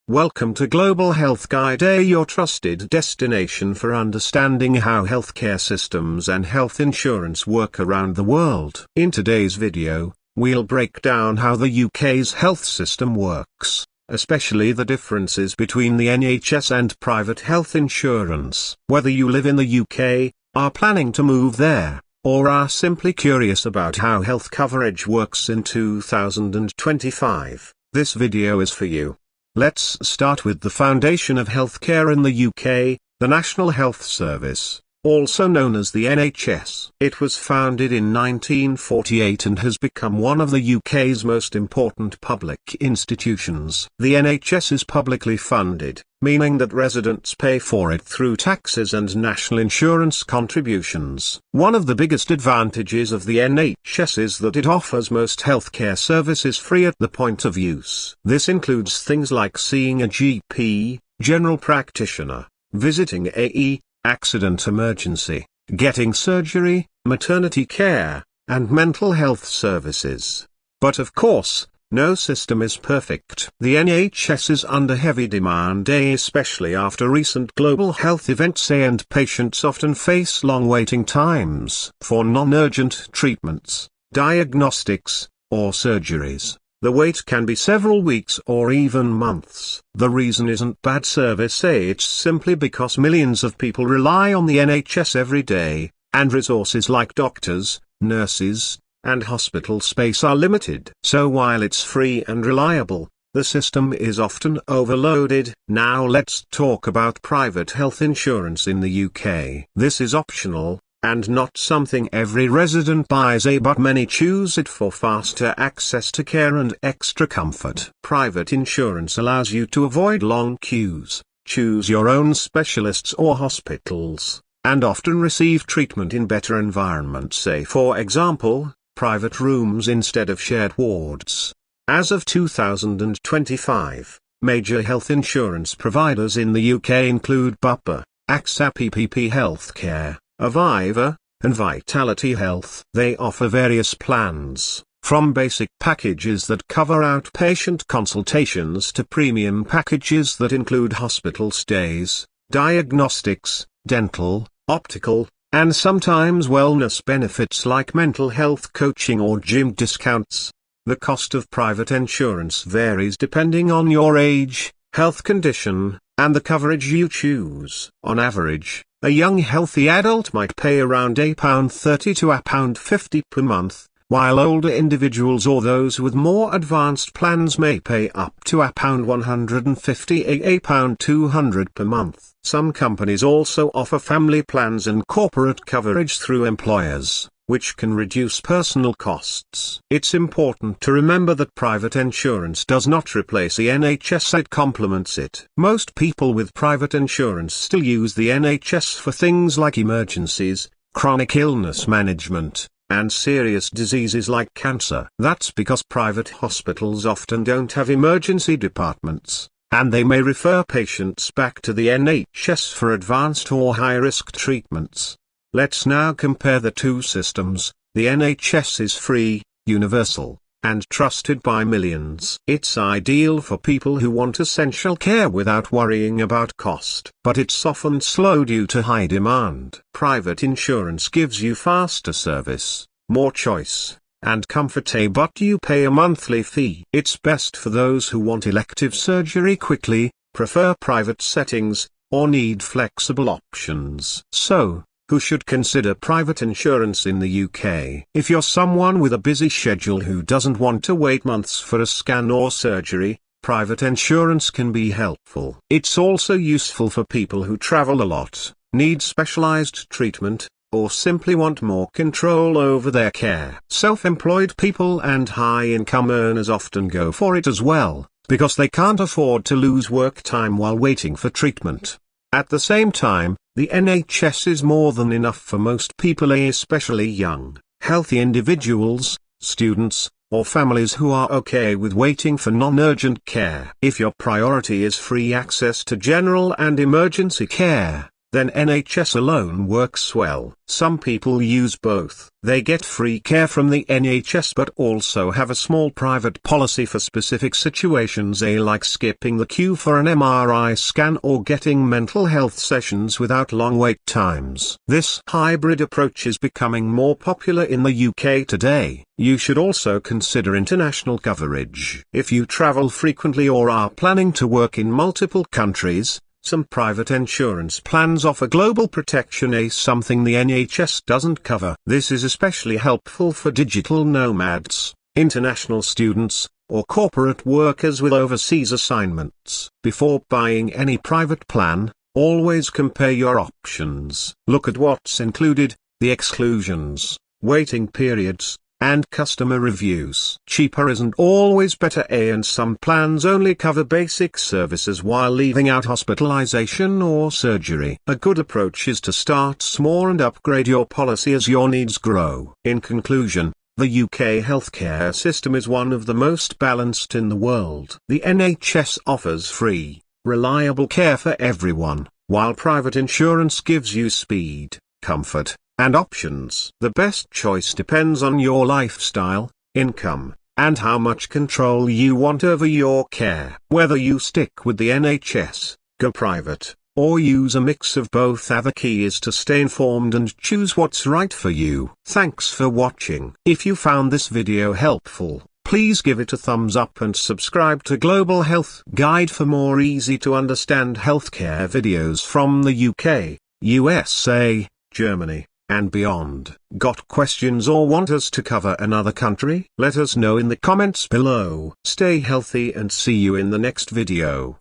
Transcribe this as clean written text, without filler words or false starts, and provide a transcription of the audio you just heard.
Welcome to Global Health Guide, your trusted destination for understanding how healthcare systems and health insurance work around the world. In today's video, we'll break down how the UK's health system works, especially the differences between the NHS and private health insurance. Whether you live in the UK, are planning to move there, or are simply curious about how health coverage works in 2025, this video is for you. Let's start with the foundation of healthcare in the UK, the National Health Service, also known as the NHS. It was founded in 1948 and has become one of the UK's most important public institutions. The NHS is publicly funded, meaning that residents pay for it through taxes and national insurance contributions. One of the biggest advantages of the NHS is that it offers most healthcare services free at the point of use. This includes things like seeing a GP, general practitioner, visiting AE, accident emergency, getting surgery, maternity care, and mental health services. But of course, no system is perfect. The NHS is under heavy demand, especially after recent global health events, and patients often face long waiting times for non-urgent treatments, diagnostics, or surgeries. The wait can be several weeks or even months. The reason isn't bad service, it's simply because millions of people rely on the NHS every day, and resources like doctors, nurses, and hospital space are limited. So while it's free and reliable, the system is often overloaded. Now let's talk about private health insurance in the UK. This is optional, and not something every resident buys, but many choose it for faster access to care and extra comfort. Private insurance allows you to avoid long queues, choose your own specialists or hospitals, and often receive treatment in better environments, say for example, private rooms instead of shared wards. As of 2025, major health insurance providers in the UK include Bupa, AXA PPP Healthcare, Aviva, and Vitality Health. They offer various plans, from basic packages that cover outpatient consultations to premium packages that include hospital stays, diagnostics, dental, optical, and sometimes wellness benefits like mental health coaching or gym discounts. The cost of private insurance varies depending on your age, health condition, and the coverage you choose. On average, a young healthy adult might pay around £30 to £50 per month, while older individuals or those with more advanced plans may pay up to £150 to £200 per month. Some companies also offer family plans and corporate coverage through employers, which can reduce personal costs. It's important to remember that private insurance does not replace the NHS, it complements it. Most people with private insurance still use the NHS for things like emergencies, chronic illness management, and serious diseases like cancer. That's because private hospitals often don't have emergency departments, and they may refer patients back to the NHS for advanced or high-risk treatments. Let's now compare the two systems. The NHS is free, universal, and trusted by millions. It's ideal for people who want essential care without worrying about cost. But it's often slow due to high demand. Private insurance gives you faster service, more choice, and comfort, but you pay a monthly fee. It's best for those who want elective surgery quickly, prefer private settings, or need flexible options. So, who should consider private insurance in the UK? If you're someone with a busy schedule who doesn't want to wait months for a scan or surgery, private insurance can be helpful. It's also useful for people who travel a lot, need specialized treatment, or simply want more control over their care. Self-employed people and high-income earners often go for it as well, because they can't afford to lose work time while waiting for treatment. At the same time, the NHS is more than enough for most people, especially young, healthy individuals, students, or families who are okay with waiting for non-urgent care. If your priority is free access to general and emergency care, then NHS alone works well. Some people use both. They get free care from the NHS but also have a small private policy for specific situations, like skipping the queue for an MRI scan or getting mental health sessions without long wait times. This hybrid approach is becoming more popular in the UK today. You should also consider international coverage. If you travel frequently or are planning to work in multiple countries, some private insurance plans offer global protection, something the NHS doesn't cover. This is especially helpful for digital nomads, international students, or corporate workers with overseas assignments. Before buying any private plan, always compare your options. Look at what's included, the exclusions, waiting periods, and customer reviews. Cheaper isn't always better, and some plans only cover basic services while leaving out hospitalization or surgery. A good approach is to start small and upgrade your policy as your needs grow. In conclusion, the UK healthcare system is one of the most balanced in the world. The NHS offers free, reliable care for everyone, while private insurance gives you speed, comfort, and options. The best choice depends on your lifestyle, income, and how much control you want over your care. Whether you stick with the NHS, go private, or use a mix of both, the key is to stay informed and choose what's right for you. Thanks for watching. If you found this video helpful, please give it a thumbs up and subscribe to Global Health Guide for more easy to understand healthcare videos from the UK, USA, Germany, and beyond. Got questions or want us to cover another country? Let us know in the comments below. Stay healthy and see you in the next video.